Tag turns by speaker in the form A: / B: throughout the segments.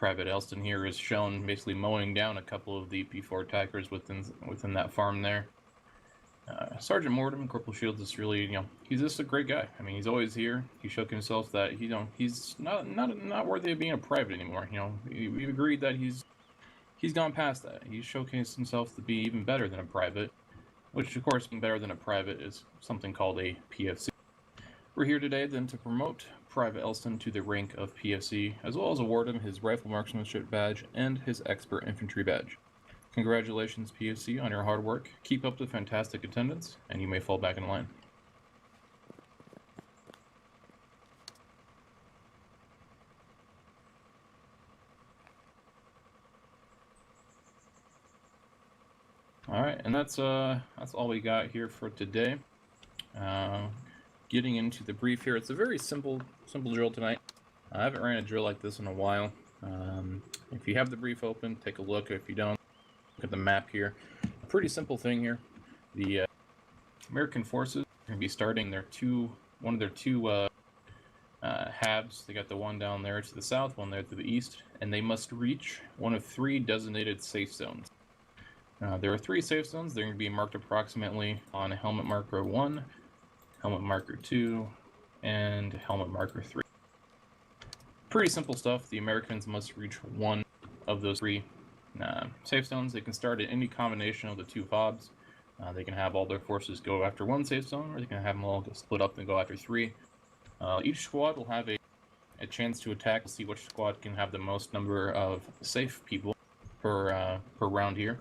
A: Private Elston here is shown basically mowing down a couple of the P4 attackers within that farm there. Sergeant Mortem, Corporal Shields is really, he's just a great guy. I mean, he's always here. He showed himself that he's not worthy of being a private anymore. We've agreed that he's gone past that. He's showcased himself to be even better than a private, which of course, being better than a private is something called a PFC. We're here today then to promote Private Elston to the rank of PFC, as well as award him his Rifle Marksmanship badge and his Expert Infantry badge. Congratulations, PFC, on your hard work. Keep up the fantastic attendance, and you may fall back in line. All right, and that's all we got here for today. Getting into the brief here, it's a very simple drill tonight. I haven't ran a drill like this in a while. If you have the brief open, take a look. If you don't, look at the map here. A pretty simple thing here. The American forces are going to be starting one of their two halves. They got the one down there to the south, one there to the east, and they must reach one of 3 designated safe zones. There are 3 safe zones. They're going to be marked approximately on helmet marker 1, helmet marker 2, and helmet marker 3. Pretty simple stuff. The Americans must reach one of those 3 safe zones. They can start at any combination of the 2 fobs. They can have all their forces go after 1 safe zone, or they can have them all split up and go after 3. Each squad will have a chance to attack. We'll see which squad can have the most number of safe people per round here.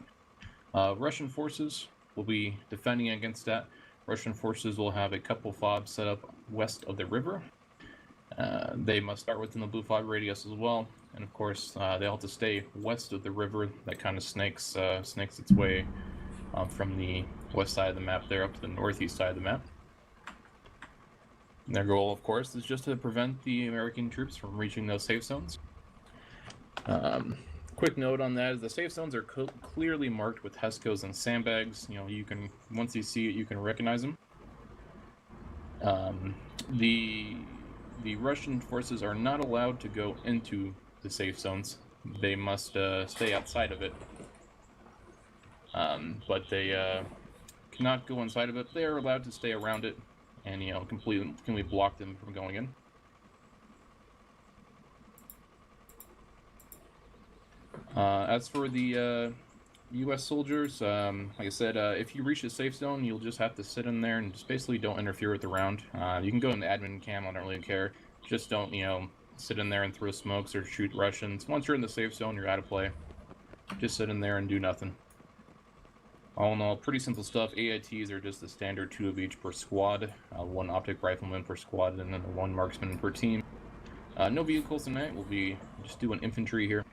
A: Russian forces will be defending against that. Russian forces will have a couple fobs set up west of the river. They must start within the blue fob radius as well, and of course they'll have to stay west of the river. That kind of snakes its way from the west side of the map there up to the northeast side of the map. And their goal, of course, is just to prevent the American troops from reaching those safe zones. Quick note on that is the safe zones are clearly marked with HESCOs and sandbags. You can, once you see it, you can recognize them. The Russian forces are not allowed to go into the safe zones. They must stay outside of it. But they cannot go inside of it. They are allowed to stay around it and completely block them from going in. As for the U.S. soldiers, like I said, if you reach a safe zone, you'll just have to sit in there and just basically don't interfere with the round. You can go in the admin cam, I don't really care. Just don't, sit in there and throw smokes or shoot Russians. Once you're in the safe zone, you're out of play. Just sit in there and do nothing. All in all, pretty simple stuff. AITs are just the standard 2 of each per squad, 1 optic rifleman per squad, and then 1 marksman per team. No vehicles tonight. We'll be just doing infantry here.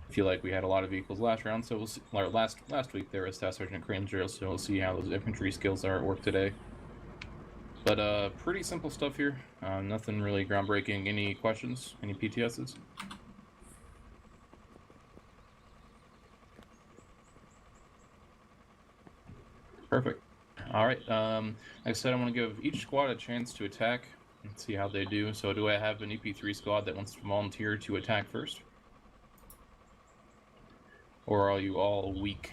A: I feel like we had a lot of vehicles last round, so we'll see, or last week there was Staff Sergeant Crane's drill, so we'll see how those infantry skills are at work today. But pretty simple stuff here. Nothing really groundbreaking. Any questions? Any PTSs? Perfect. All right. Like I said, I want to give each squad a chance to attack and see how they do. So do I have an EP3 squad that wants to volunteer to attack first? Or are you all weak?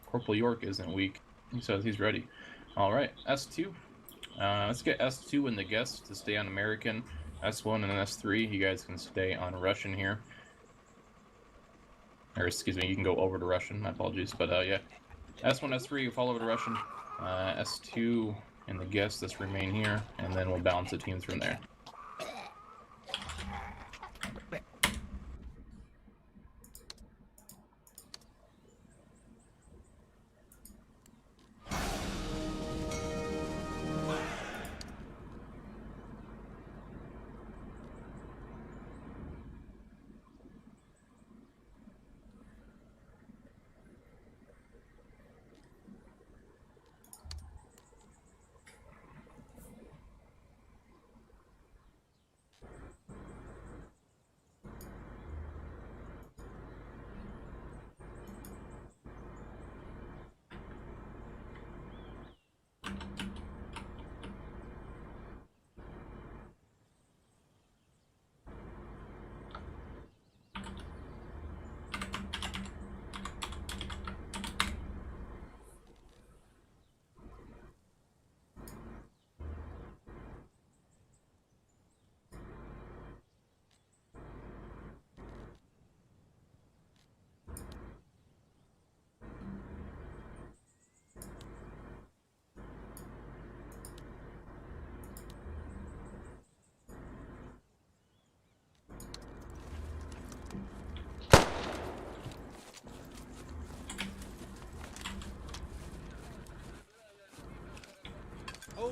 A: Corporal York isn't weak. He says he's ready. All right, S2. Let's get S2 and the guest to stay on American. S1 and S3, you guys can stay on Russian here. Or excuse me, you can go over to Russian. My apologies, but yeah. S1, S3, you fall over to Russian. S2 and the guest, let's remain here, and then we'll balance the teams from there.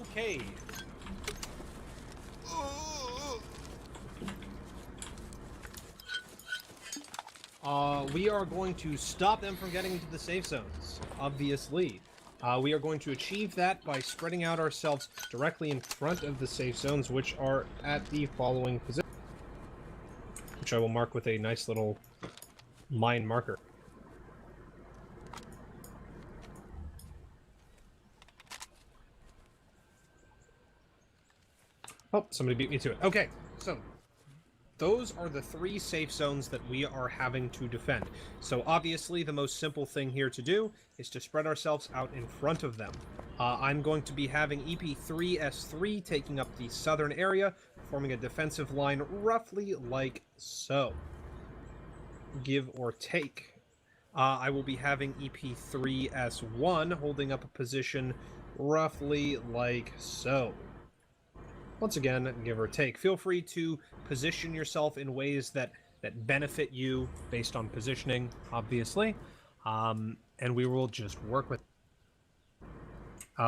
B: Okay. We are going to stop them from getting into the safe zones, obviously. We are going to achieve that by spreading out ourselves directly in front of the safe zones, which are at the following position, which I will mark with a nice little line marker. Oh, somebody beat me to it. Okay, so those are the 3 safe zones that we are having to defend. So obviously the most simple thing here to do is to spread ourselves out in front of them. I'm going to be having EP3S3 taking up the southern area, forming a defensive line roughly like so. Give or take. I will be having EP3S1 holding up a position roughly like so. Once again, give or take. Feel free to position yourself in ways that benefit you based on positioning, obviously. And we will just work with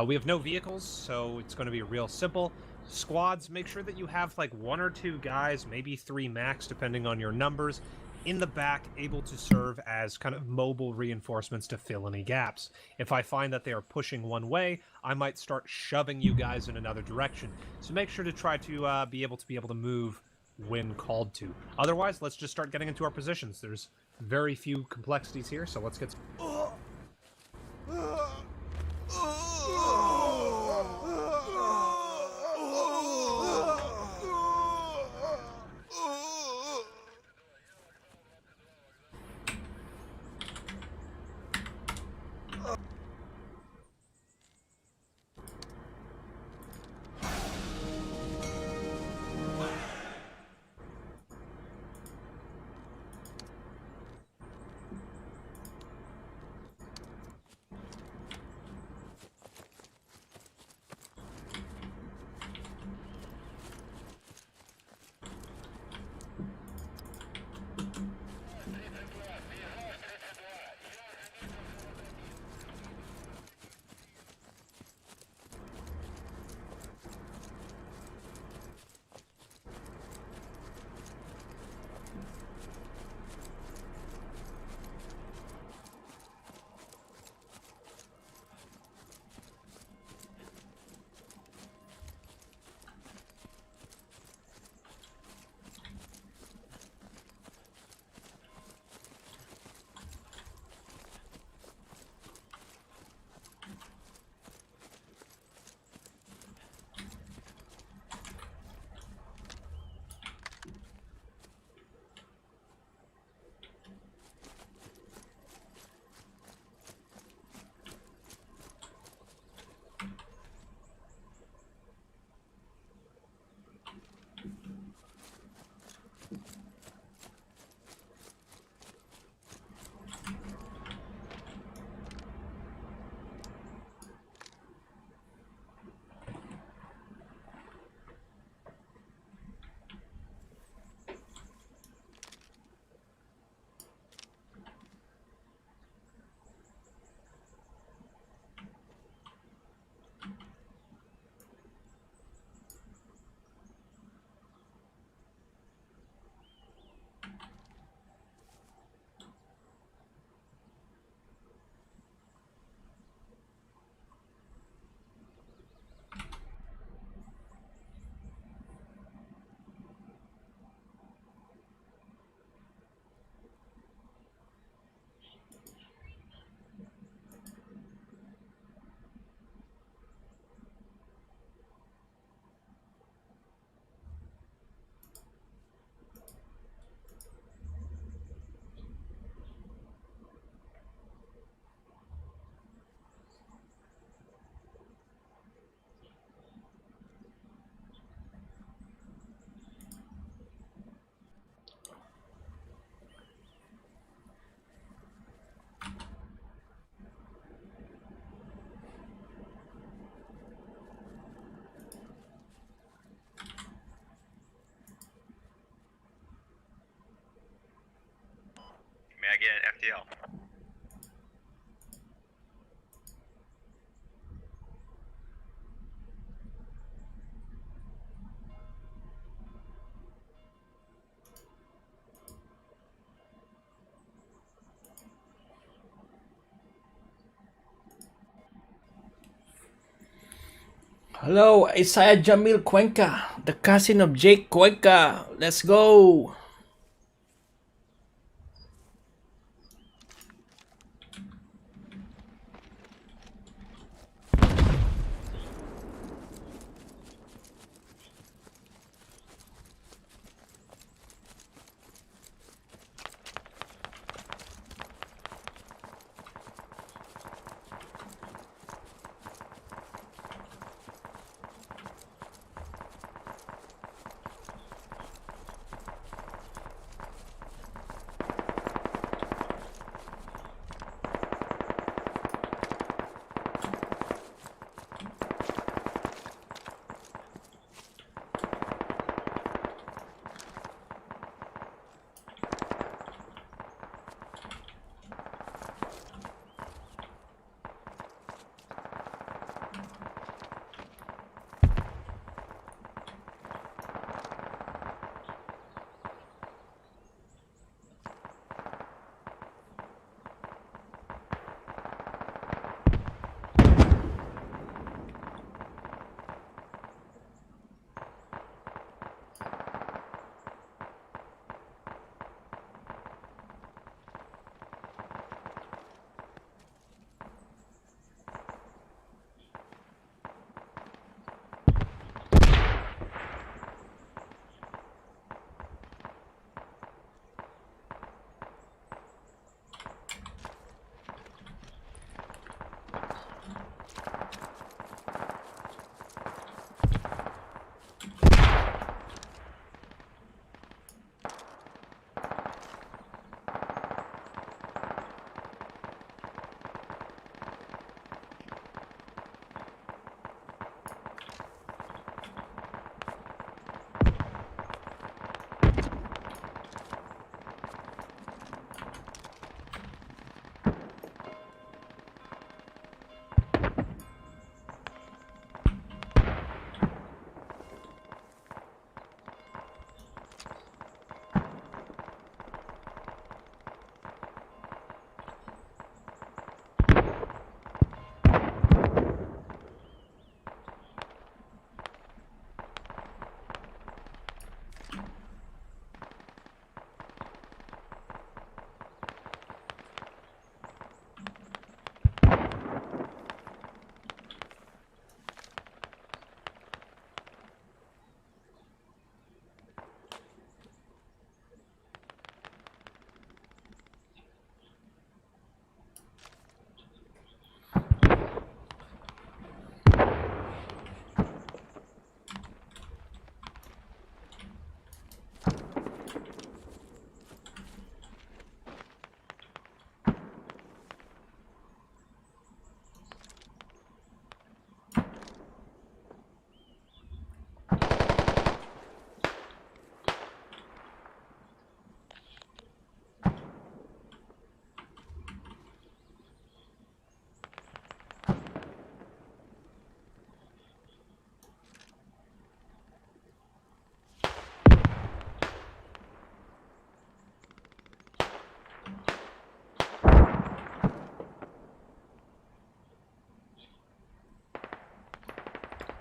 B: we have no vehicles, so it's going to be real simple. Squads, make sure that you have like 1 or 2 guys, maybe 3 max, depending on your numbers, in the back, able to serve as kind of mobile reinforcements to fill any gaps. If I find that they are pushing one way, I might start shoving you guys in another direction. So make sure to try to be able to move when called to. Otherwise, let's just start getting into our positions. There's very few complexities here, so let's get...
C: May I get an FTL?
D: Hello, Isaiah Jamil Cuenca, the cousin of Jake Cuenca. Let's go.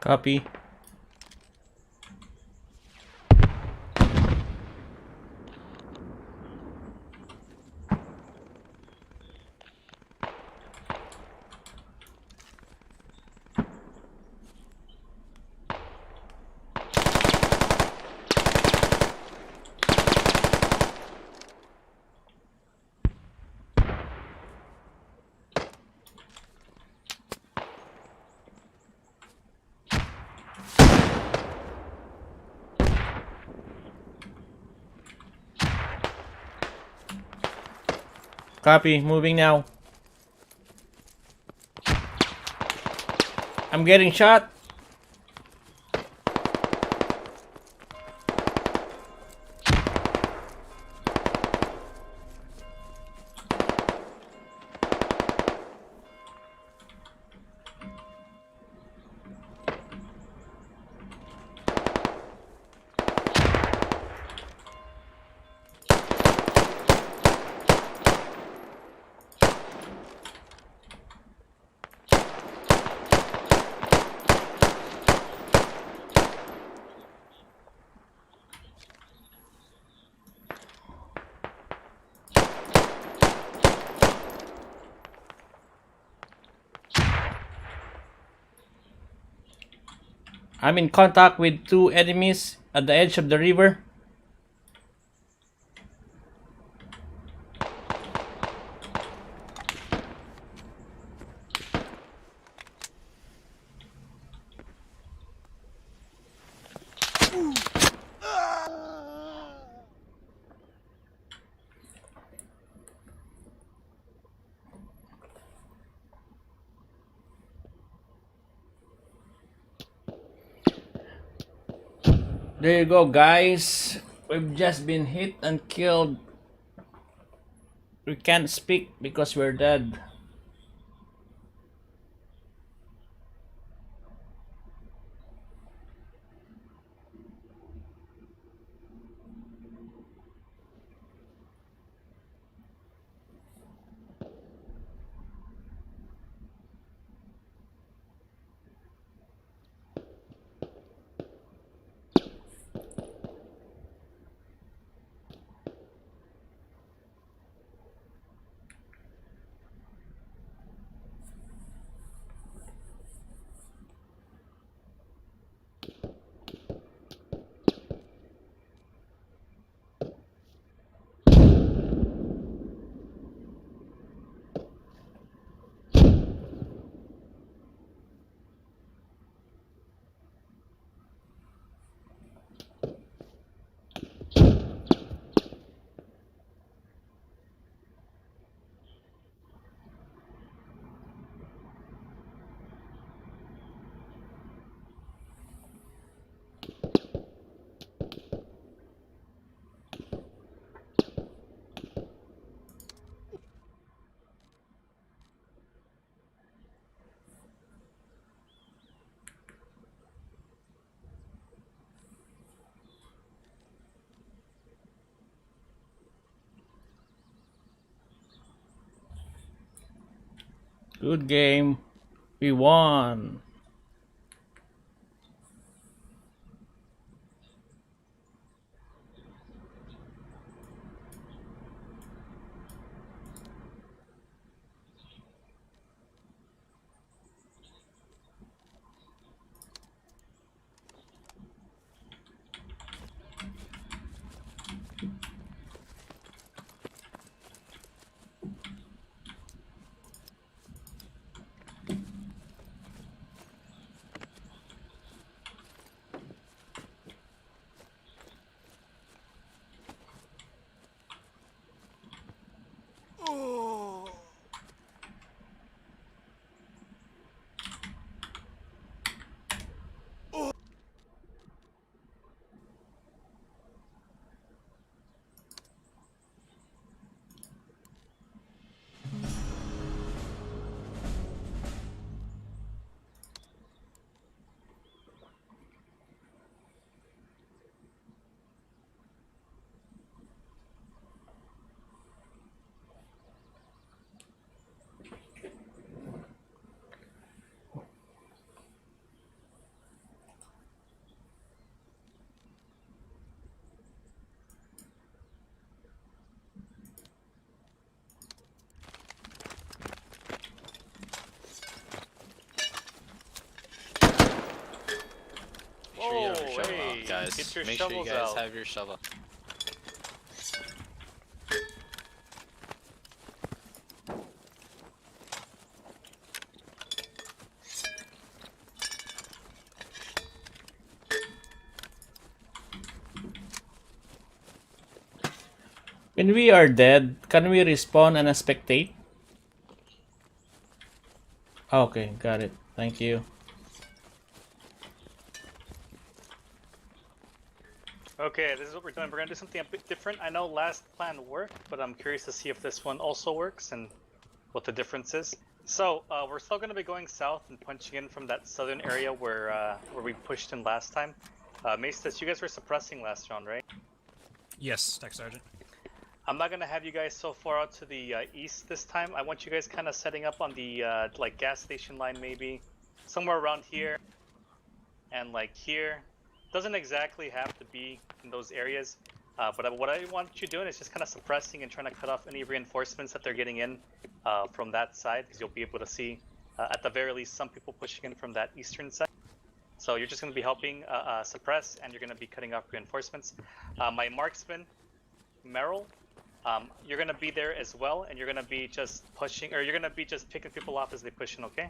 D: Copy. Copy. Moving now. I'm getting shot. I'm in contact with 2 enemies at the edge of the river. There you go, guys. We've just been hit and killed. We can't speak because we're dead. Good game. We won.
E: Make sure you have your shovel
C: hey,
E: out, guys.
C: get your
E: Make sure you
C: shovels
E: guys
C: out.
E: have your shovel.
D: When we are dead, can we respawn and spectate? Okay, got it. Thank you.
C: Okay, this is what we're doing. We're gonna do something a bit different. I know last plan worked, but I'm curious to see if this one also works and what the difference is. So we're still gonna be going south and punching in from that southern area where we pushed in last time. Maestas, you guys were suppressing last round, right?
B: Yes, Tech Sergeant.
C: I'm not gonna have you guys so far out to the east this time. I want you guys kind of setting up on the like gas station line, maybe somewhere around here, and like here. Doesn't exactly have to be in those areas, but what I want you doing is just kind of suppressing and trying to cut off any reinforcements that they're getting in from that side, because you'll be able to see at the very least some people pushing in from that eastern side. So you're just going to be helping suppress, and you're going to be cutting off reinforcements. My marksman, Merrill, you're going to be there as well, and you're going to be just pushing, or you're going to be just picking people off as they push in, okay?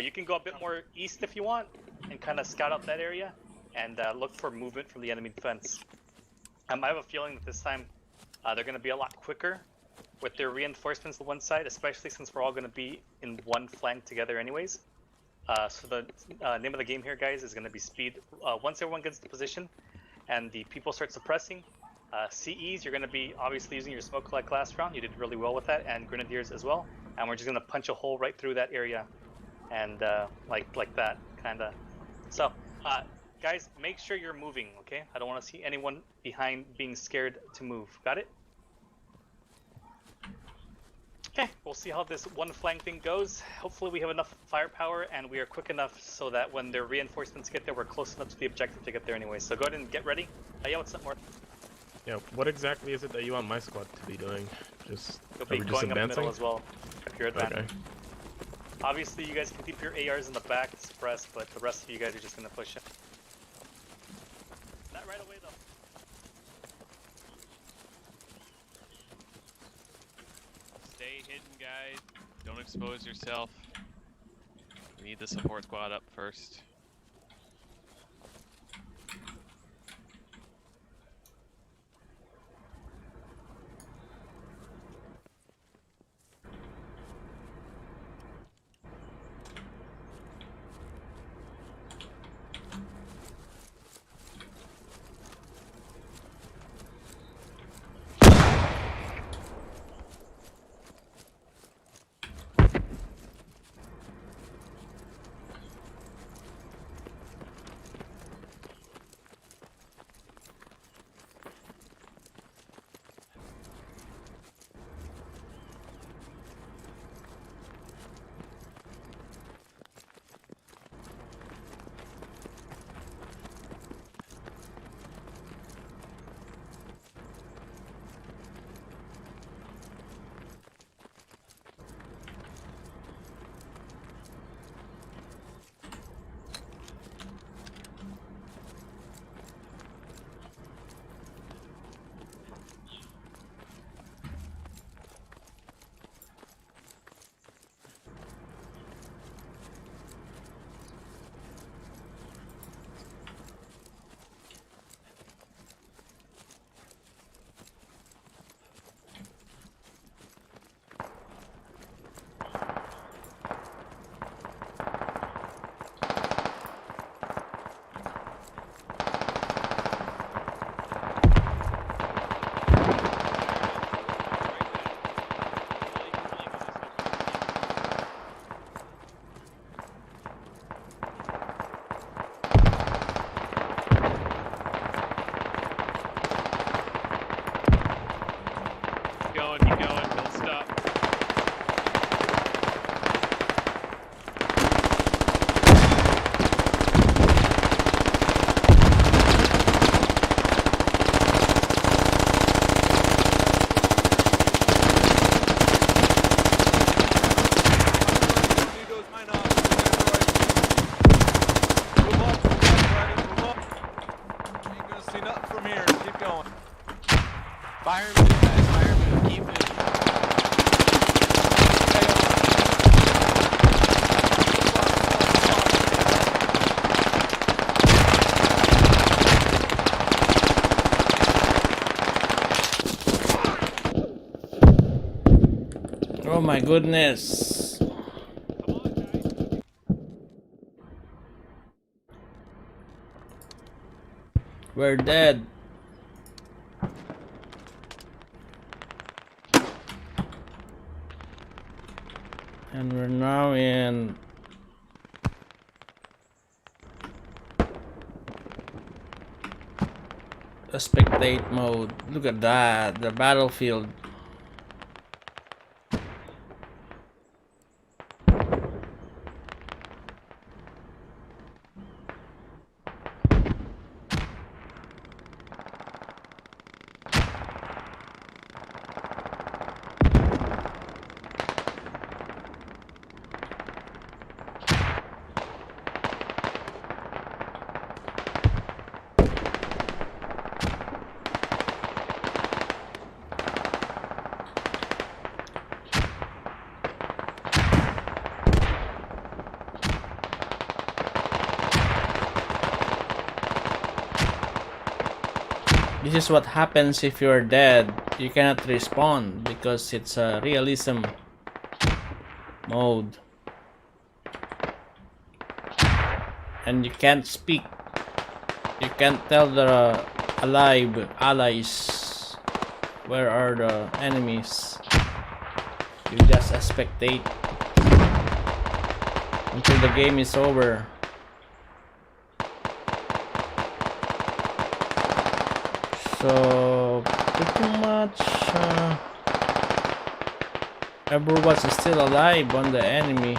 C: You can go a bit more east if you want, and kind of scout out that area, and look for movement from the enemy defense. I have a feeling that this time they're going to be a lot quicker with their reinforcements on one side, especially since we're all going to be in one flank together anyways. So the name of the game here, guys, is going to be speed. Once everyone gets to position and the people start suppressing, CEs, you're going to be obviously using your smoke like last round. You did really well with that, and grenadiers as well. And we're just going to punch a hole right through that area, and like that, kind of. So, guys, make sure you're moving, okay? I don't want to see anyone behind being scared to move. Got it? Okay, we'll see how this one flank thing goes. Hopefully we have enough firepower and we are quick enough so that when their reinforcements get there, we're close enough to the objective to get there anyway. So go ahead and get ready. Yeah, what's up, more?
E: Yeah, what exactly is it that you want my squad to be doing? Just
C: You'll be
E: are we
C: going
E: just
C: up
E: advancing?
C: middle as well, if you're advancing.
E: Okay.
C: Obviously, you guys can keep your ARs in the back to suppress, but the rest of you guys are just going to push it. Not right away, though.
F: Stay hidden, guys. Don't expose yourself. We need the support squad up first. Keep going, don't stop. Fireman, guys, fireman, keep it.
D: Oh my goodness. We're dead. And we're now in a spectate mode. Look at that, the battlefield. This is what happens if you're dead. You cannot respawn because it's a realism mode. And you can't speak. You can't tell the alive allies where are the enemies. You just spectate until the game is over. So pretty much everyone is still alive on the enemy.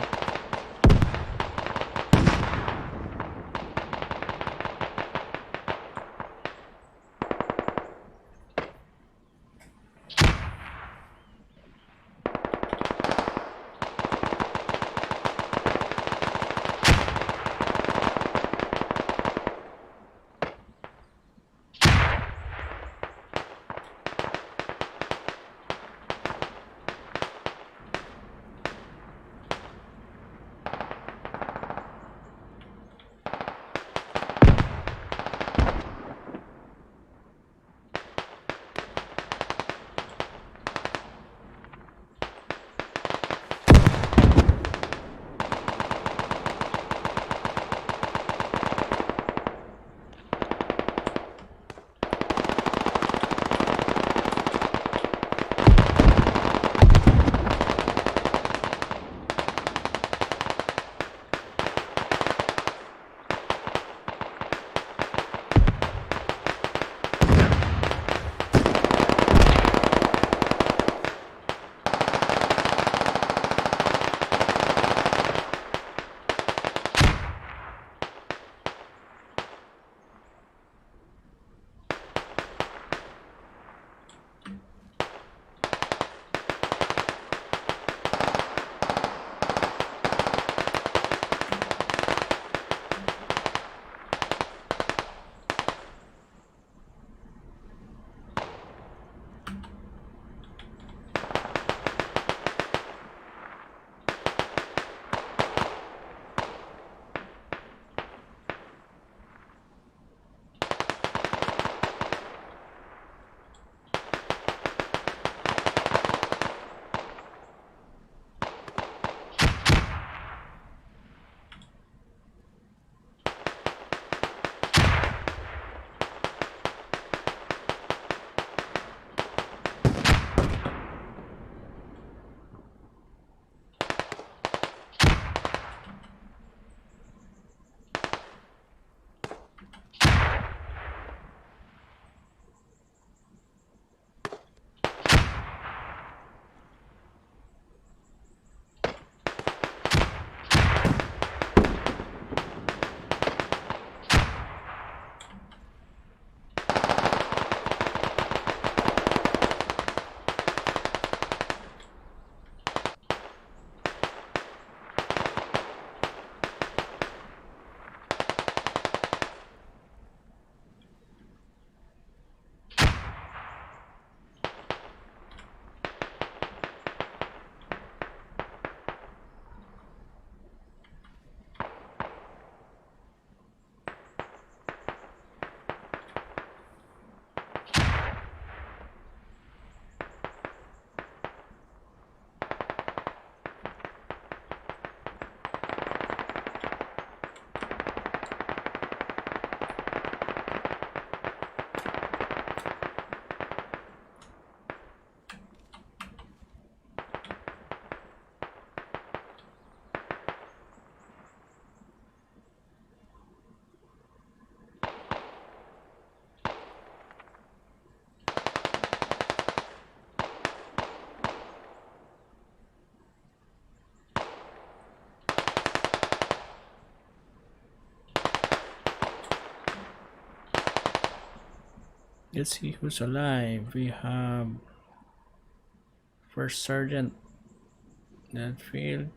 D: Let's see who's alive. We have First Sergeant Netfield.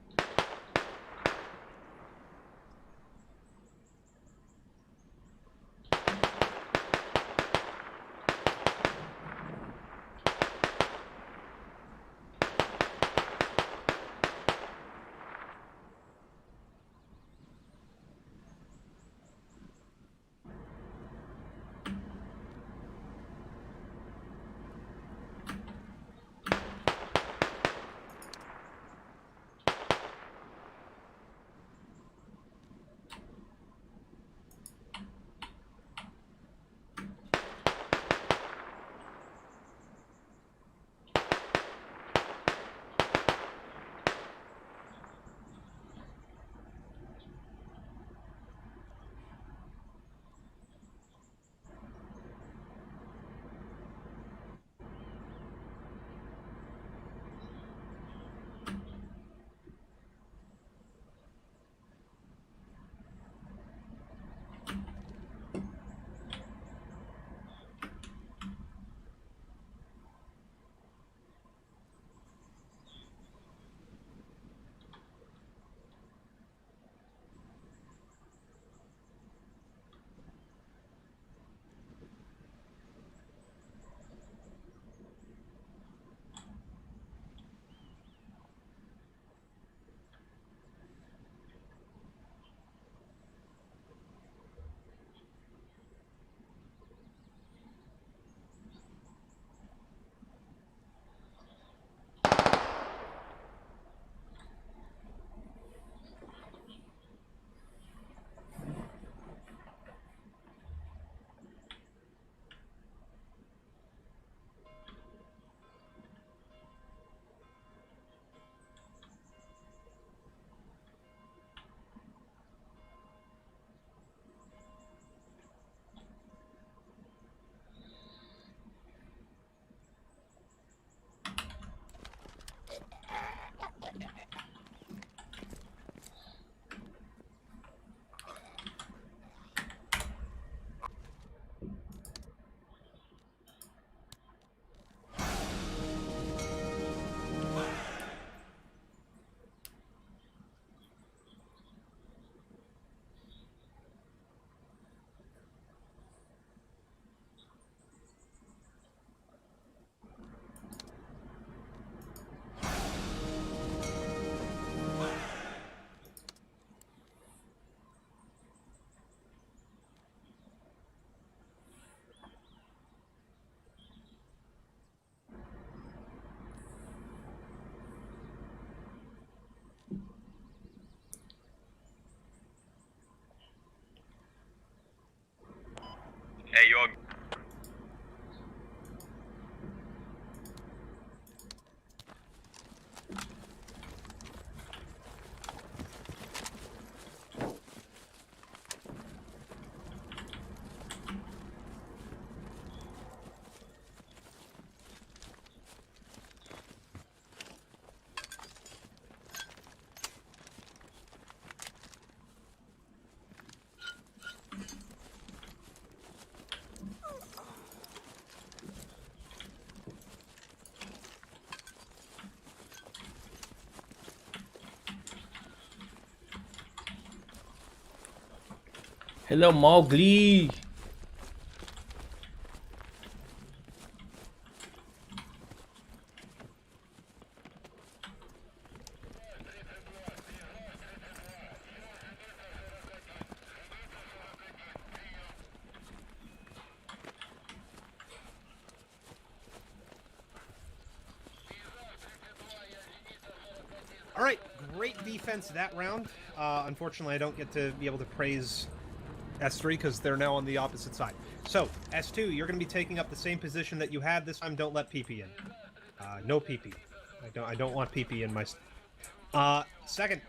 G: Hey, you all.
D: Hello, Mowgli.
B: All right, great defense that round. Unfortunately, I don't get to be able to praise S3 because they're now on the opposite side. So, S2, you're going to be taking up the same position that you had this time. Don't let PP in. No PP. I don't want PP in my... Second,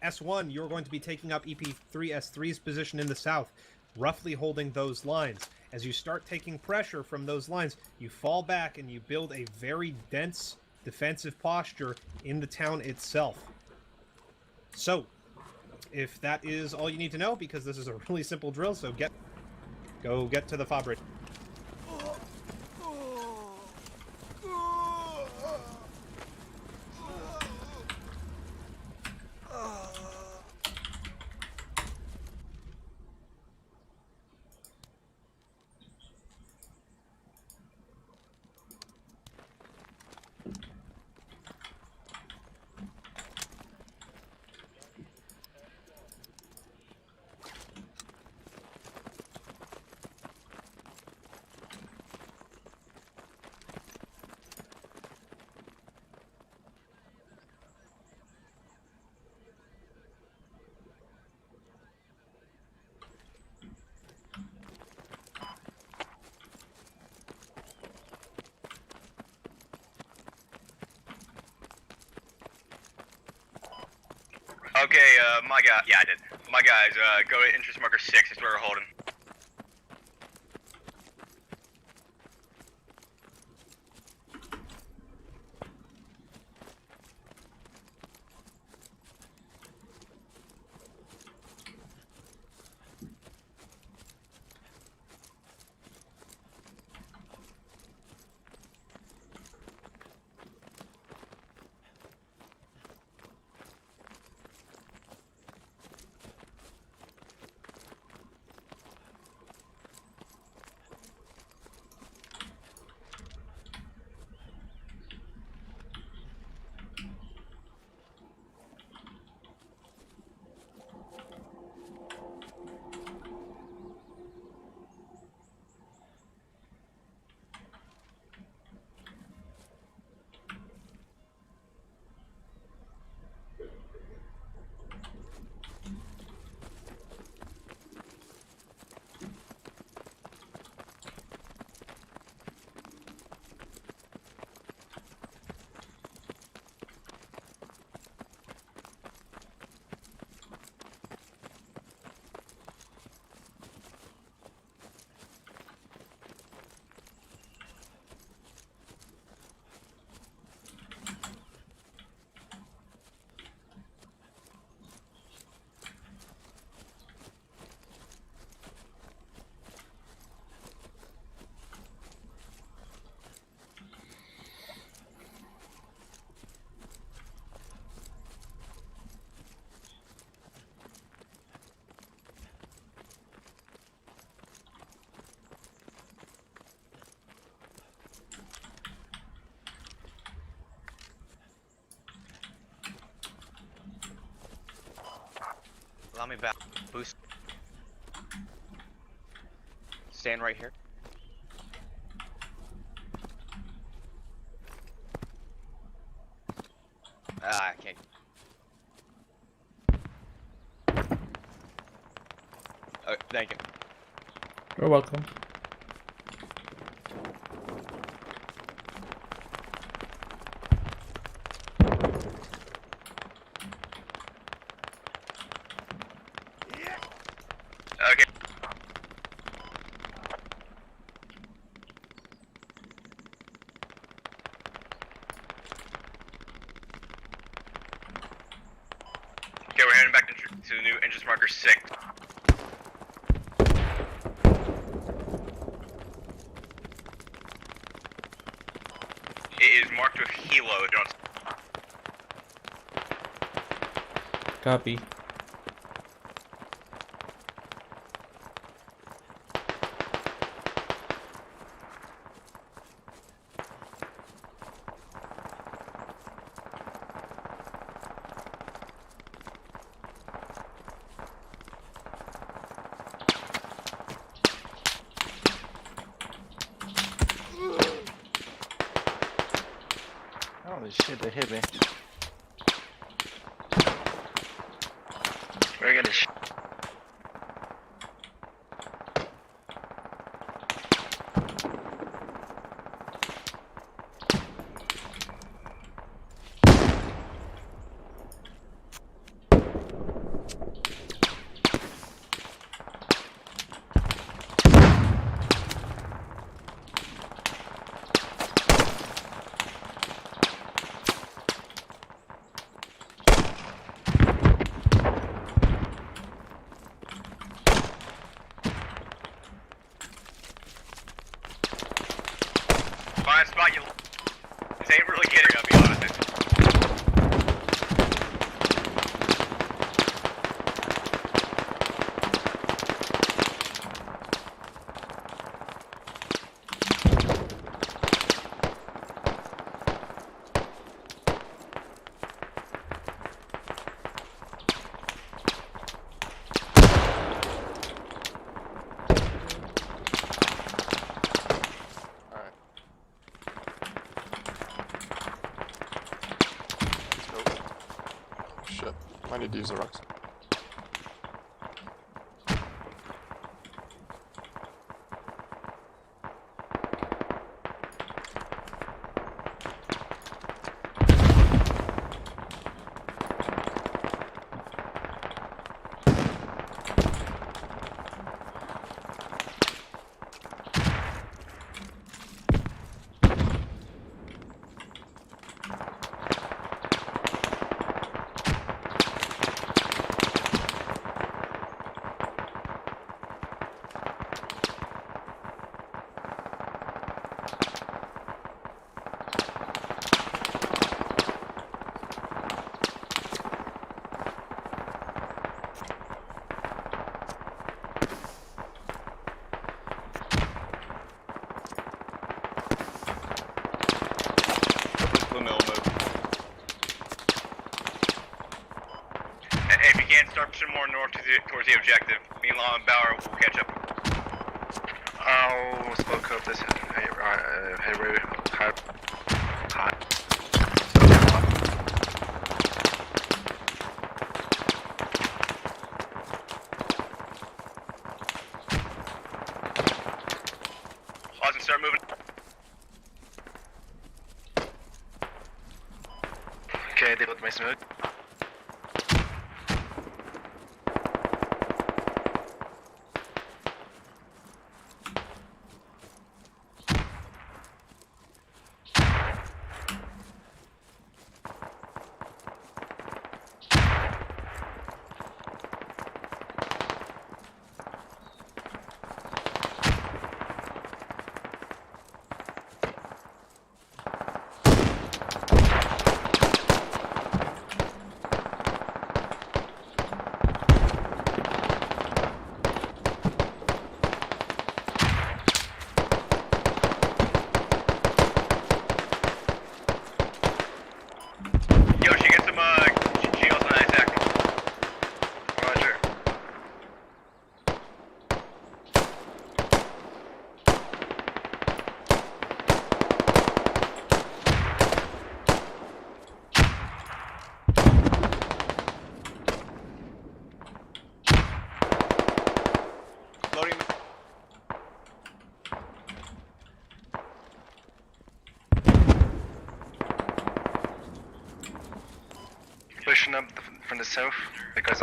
B: S1, you're going to be taking up EP3 S3's position in the south, roughly holding those lines. As you start taking pressure from those lines, you fall back and you build a very dense defensive posture in the town itself. So, if that is all you need to know, because this is a really simple drill, so go get to the fob bridge.
G: Okay, my guy. Yeah, I did. My guys, go to interest marker 6. That's where we're holding. Allow me back. Boost. Stand right here. I can't. Oh, thank you.
D: You're welcome.
G: interest marker 6. It is marked with Hilo. Don't.
D: Copy.
H: Holy shit, they hit me.
G: We're gonna. Fine spot, you. This ain't really getting, I'll be honest.
H: Alright. Let's go. Shit. I need to use the rocks. If you can, start pushing more north towards the objective. Me and Law and Bauer will catch up. I'll smoke up this highway.
G: Austin, start moving.
H: Okay, they put my smoke.
G: Yoshi, get some shields on Isaac.
H: Roger.
G: Loading.
H: Pushing up from the south because.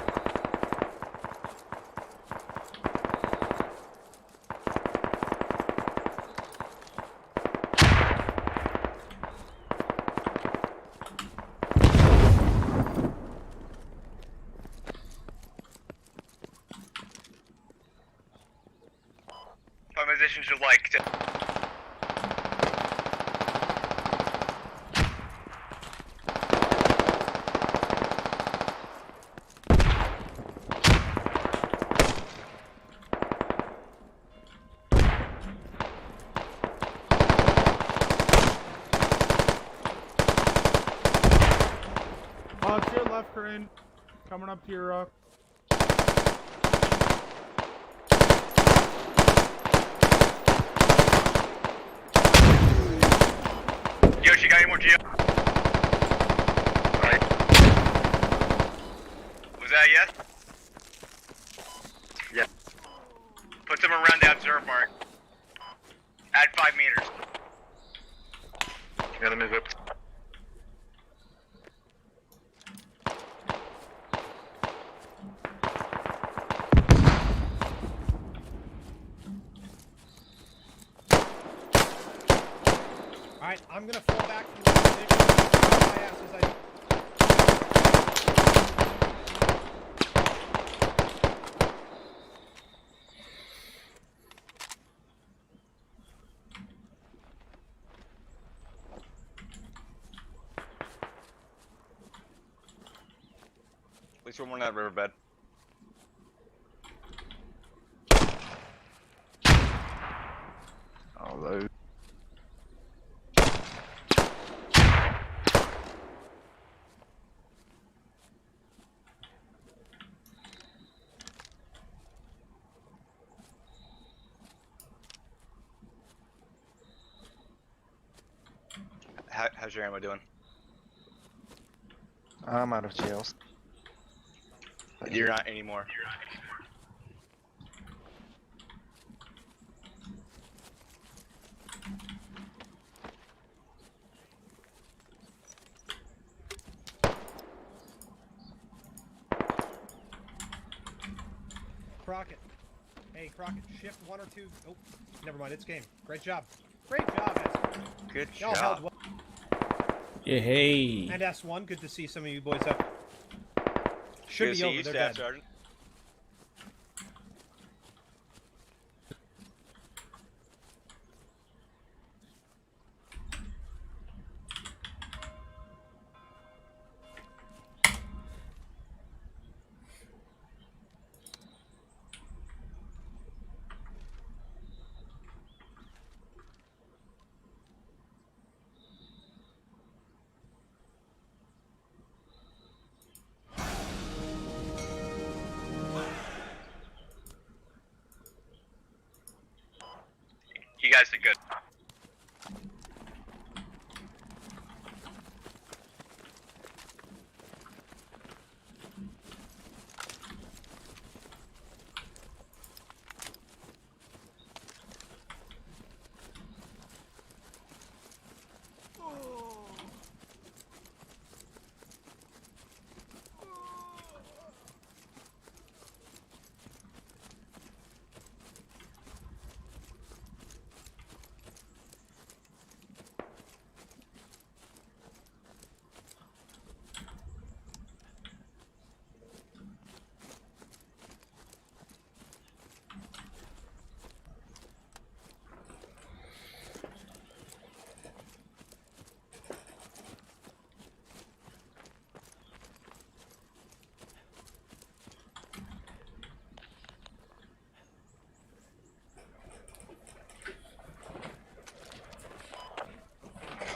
G: positions you'd like to...
E: To your left, Corinne. Coming up to your rock.
G: Yoshi, got any more geo? Alright. Was that a yes? Yeah. Put them around the observe mark. Add 5 meters. Gotta move up.
B: Alright, I'm gonna fall back from the position. My ass as I...
G: At least we're more in that riverbed. Although... How's your ammo doing?
I: I'm out of jails.
G: You're not anymore.
B: Crockett. Hey, Crockett, shift 1 or 2. Oh, never mind, it's game. Great job. Great job, S1.
G: Good
B: Y'all
G: job.
B: held well.
D: Yeah, hey.
B: And S1, good to see some of you boys up. Should
G: Good to
B: be
G: see
B: over,
G: you,
B: they're
G: Staff
B: dead.
G: Sergeant. You guys did good.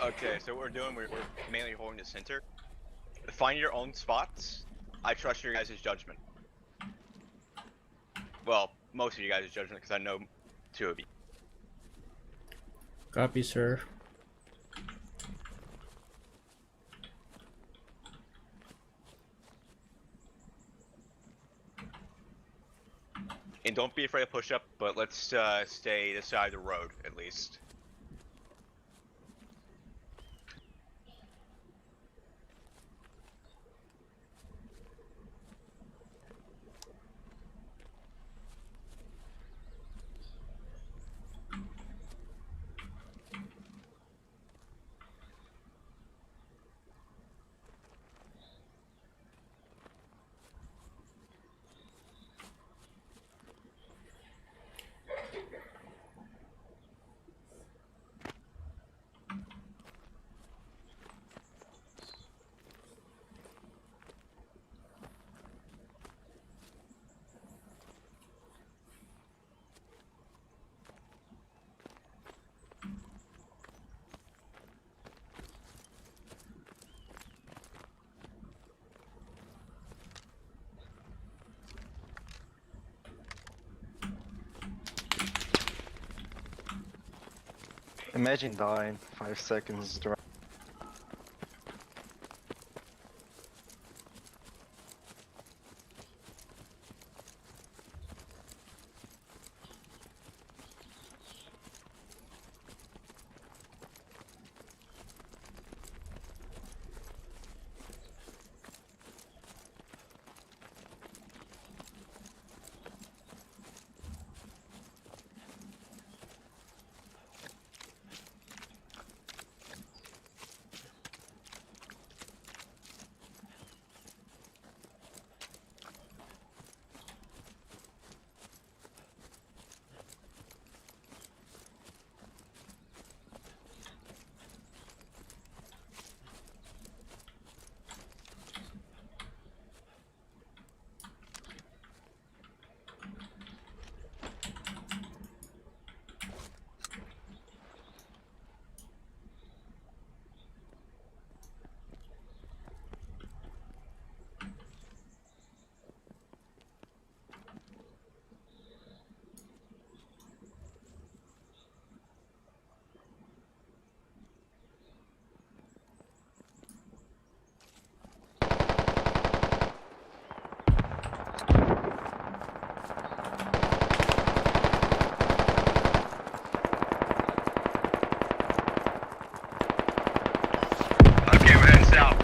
G: Okay, so what we're doing, we're mainly holding the center. Find your own spots. I trust your guys' judgment. Well, most of you guys' judgment, because I know 2 of you.
D: Copy, sir.
G: And don't be afraid to push up, but let's stay this side of the road, at least.
I: Imagine dying 5 seconds.
H: Okay, we're heading south.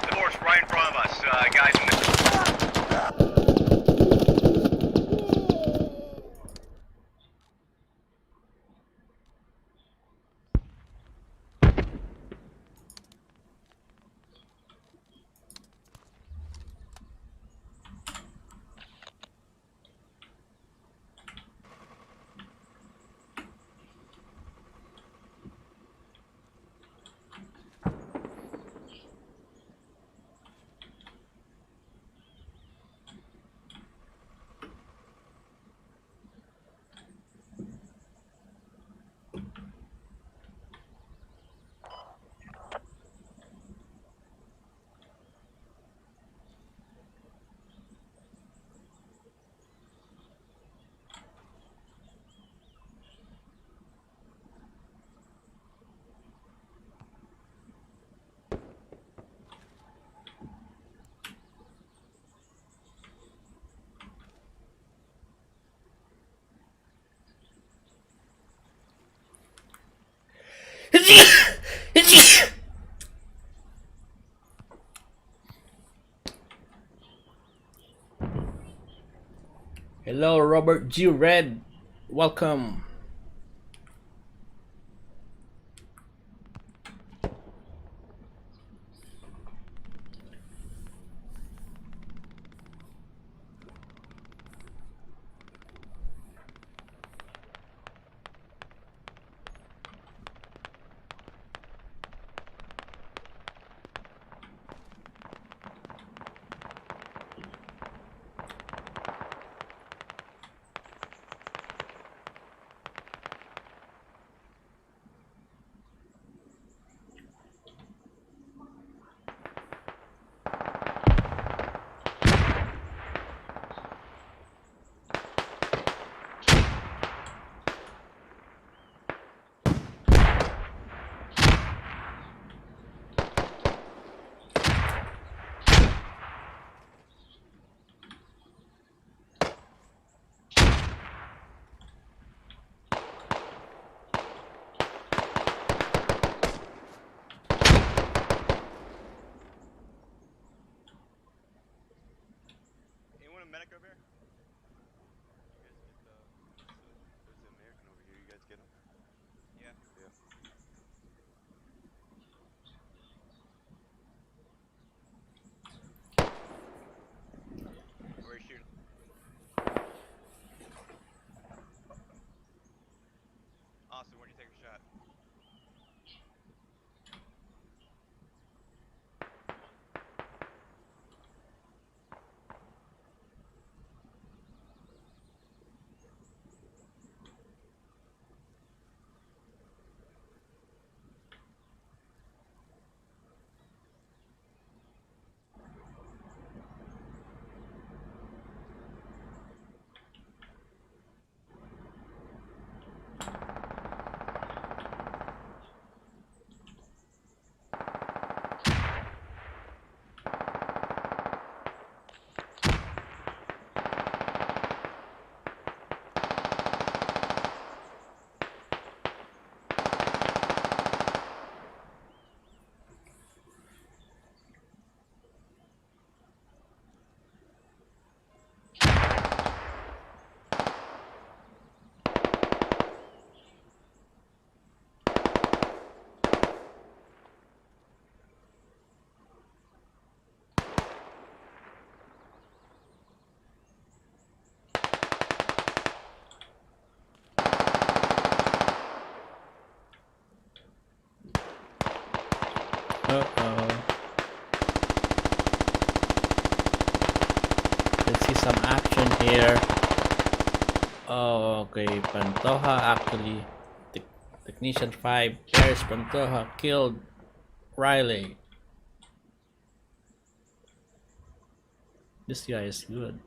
H: The horse right in front of us, guys.
D: Hello, Robert G. Red. Welcome.
G: Anyone a medic over here? You guys get there's the American over here. You guys get him? Yeah. Yeah. Where are you shooting? Austin, where'd you take a shot?
D: Uh-oh. Let's see some action here. Oh, okay. Pantoja actually. Technician 5 Paris Pantoja killed Riley. This guy is good.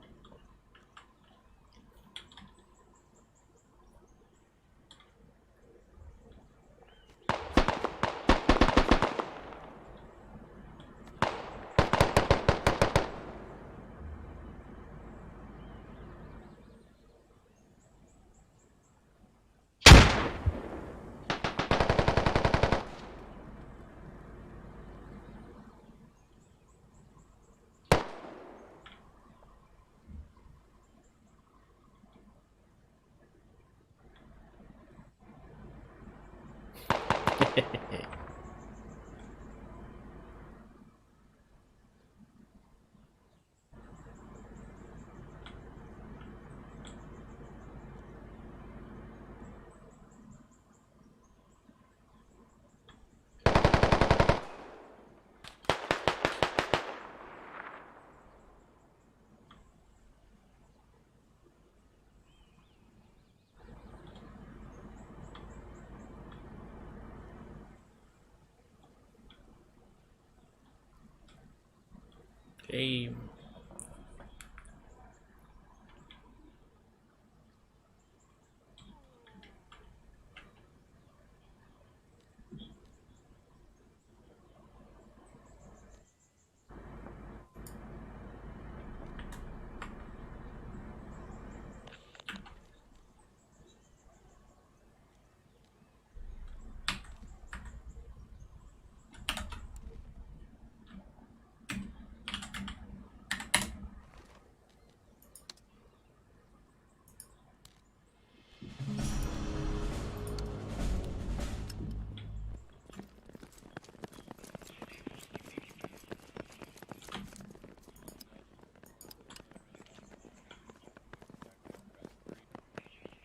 D: Okay.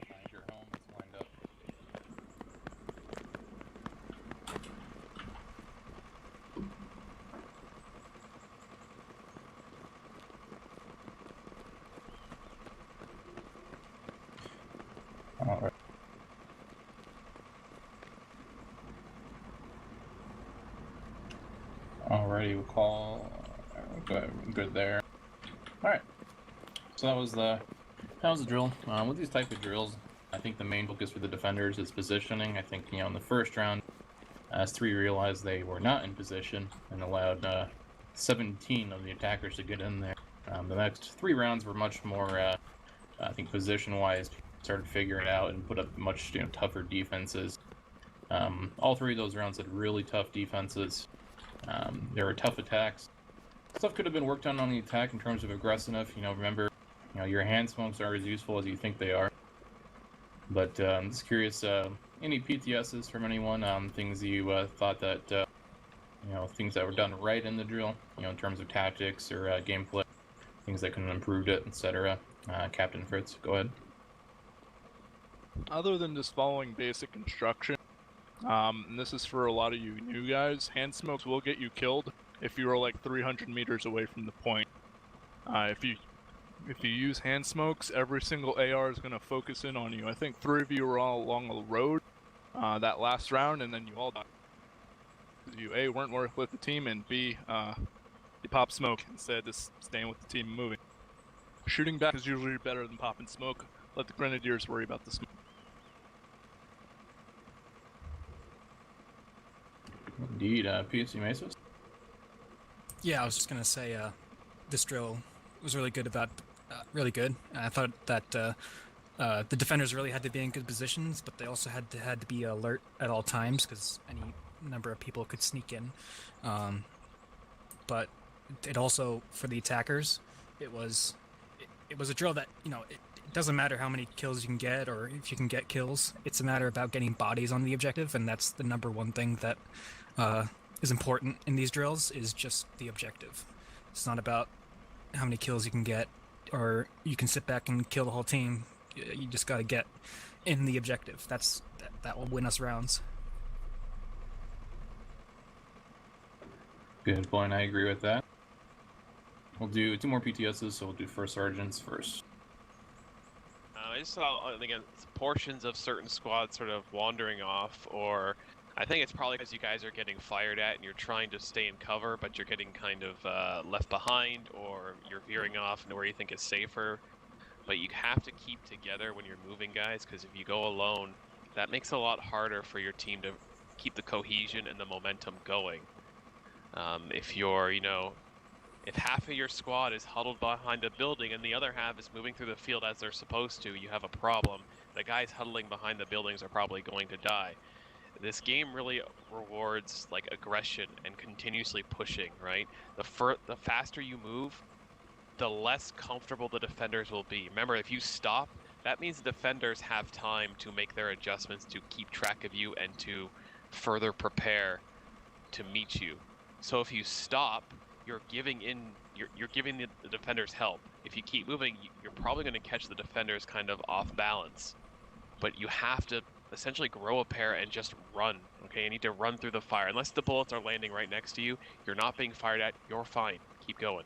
A: Find your home, it's lined up. Alright. Alrighty, we'll call. Good there. Alright. So that was the drill. With these type of drills, I think the main focus for the defenders is positioning. I think, in the first round, as 3 realized they were not in position and allowed 17 of the attackers to get in there. The next 3 rounds were much more, I think, position-wise, started figuring it out and put up much tougher defenses. All 3 of those rounds had really tough defenses. There were tough attacks. Stuff could have been worked on the attack in terms of aggressiveness. Remember, your hand smokes are as useful as you think they are. But I'm just curious, any PTSs from anyone? Things you thought that, things that were done right in the drill, in terms of tactics or gameplay, things that could have improved it, etc. Captain Fritz, go ahead.
J: Other than just following basic instruction, and this is for a lot of you new guys, hand smokes will get you killed if you are like 300 meters away from the point. If you use hand smokes, every single AR is going to focus in on you. I think 3 of you were all along the road that last round, and then you all died. You A, weren't working with the team, and B, you pop smoke instead of just staying with the team and moving. Shooting back is usually better than popping smoke. Let the grenadiers worry about the smoke.
A: Indeed, PSC Mesos?
K: Yeah, I was just gonna say, this drill was really good really good. I thought that the defenders really had to be in good positions, but they also had to be alert at all times because any number of people could sneak in. But it also, for the attackers, it was a drill that it doesn't matter how many kills you can get or if you can get kills. It's a matter about getting bodies on the objective, and that's the number one thing that is important in these drills, is just the objective. It's not about how many kills you can get, or you can sit back and kill the whole team. You just got to get in the objective. That will win us rounds.
A: Good point. I agree with that. We'll do 2 more PTSs, so we'll do first sergeants first.
F: I just saw again portions of certain squads sort of wandering off, or I think it's probably because you guys are getting fired at and you're trying to stay in cover, but you're getting kind of left behind, or you're veering off into where you think is safer. But you have to keep together when you're moving, guys, because if you go alone, that makes it a lot harder for your team to keep the cohesion and the momentum going. If you're, if half of your squad is huddled behind a building and the other half is moving through the field as they're supposed to, you have a problem. The guys huddling behind the buildings are probably going to die. This game really rewards like aggression and continuously pushing, right? The faster you move, the less comfortable the defenders will be. Remember, if you stop, that means the defenders have time to make their adjustments to keep track of you and to further prepare to meet you. So if you stop, you're giving the defenders help. If you keep moving, you're probably going to catch the defenders kind of off balance. But you have to essentially grow a pair and just run, okay? You need to run through the fire. Unless the bullets are landing right next to you, you're not being fired at, you're fine. Keep going.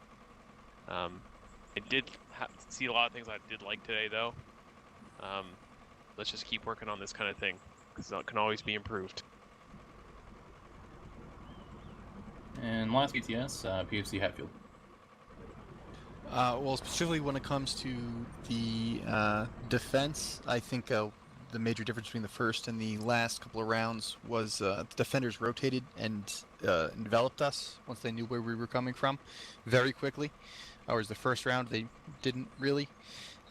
F: I did see a lot of things I did like today, though. Let's just keep working on this kind of thing, because it can always be improved.
A: And last PTS, PFC Hatfield.
L: Well, specifically when it comes to the defense, I think the major difference between the first and the last couple of rounds was the defenders rotated and enveloped us once they knew where we were coming from very quickly. Whereas the first round, they didn't really.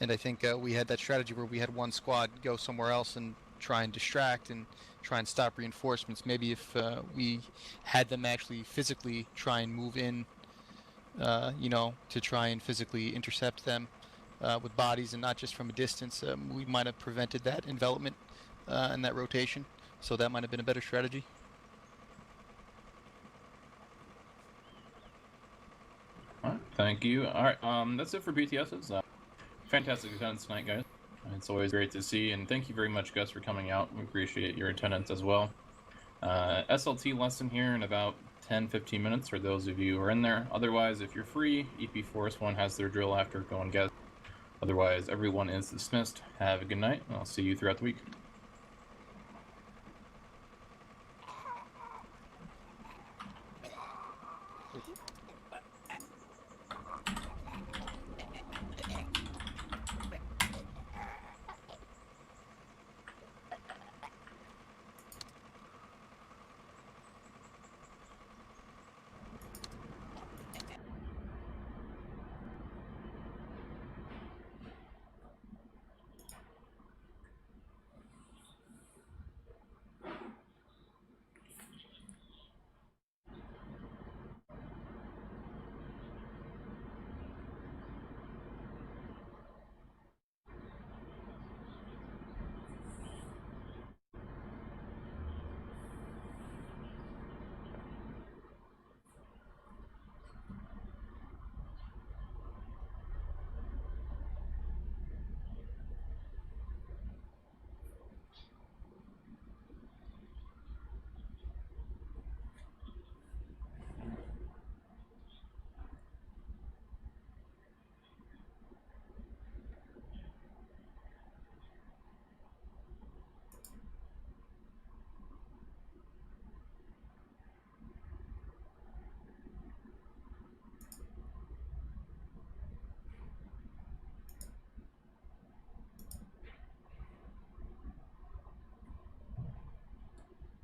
L: And I think we had that strategy where we had one squad go somewhere else and try and distract and try and stop reinforcements. Maybe if we had them actually physically try and move in, to try and physically intercept them with bodies and not just from a distance, we might have prevented that envelopment and that rotation. So that might have been a better strategy.
A: All right, thank you. All right, that's it for BTSs. Fantastic attendance tonight, guys. It's always great to see, and thank you very much, Gus, for coming out. We appreciate your attendance as well. SLT lesson here in about 10-15 minutes for those of you who are in there. Otherwise, if you're free, EP Force 1 has their drill after. Go and get. Otherwise, everyone is dismissed. Have a good night, and I'll see you throughout the week.